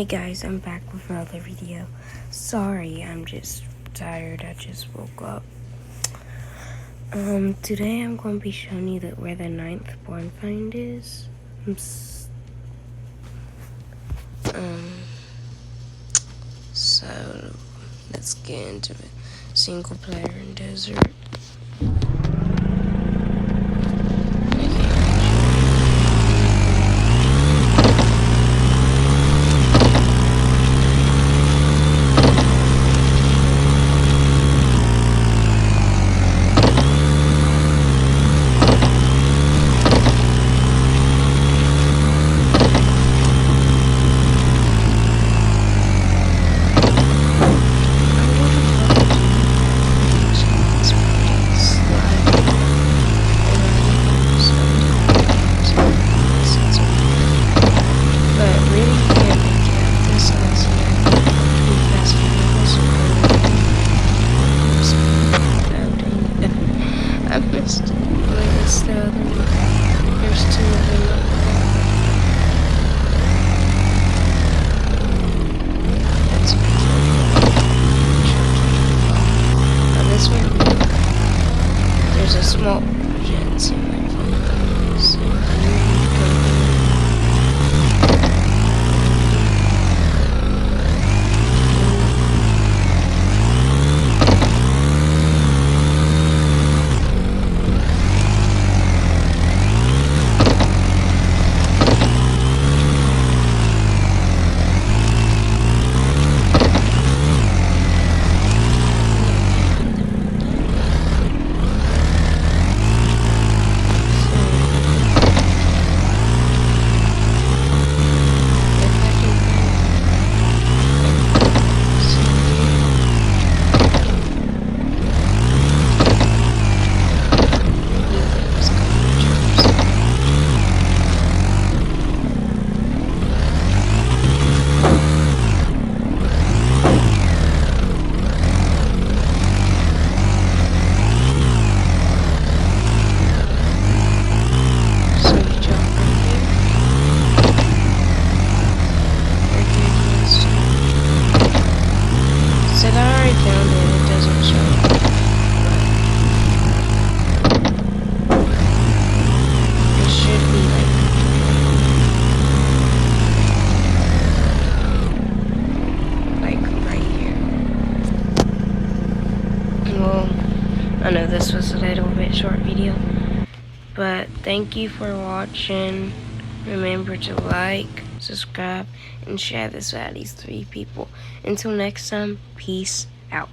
Hey guys, I'm back with another video. Sorry, I'm just tired. I just woke up. Today I'm going to be showing you where the 9th barn find is. So let's get into it. Single player in desert. I missed it. There's the other one. There's two of them up there. That's on this one, there's a small urgency in my phone. So I know this was a little bit short video, but thank you for watching. Remember to like, subscribe, and share this with at least 3 people. Until next time, peace out.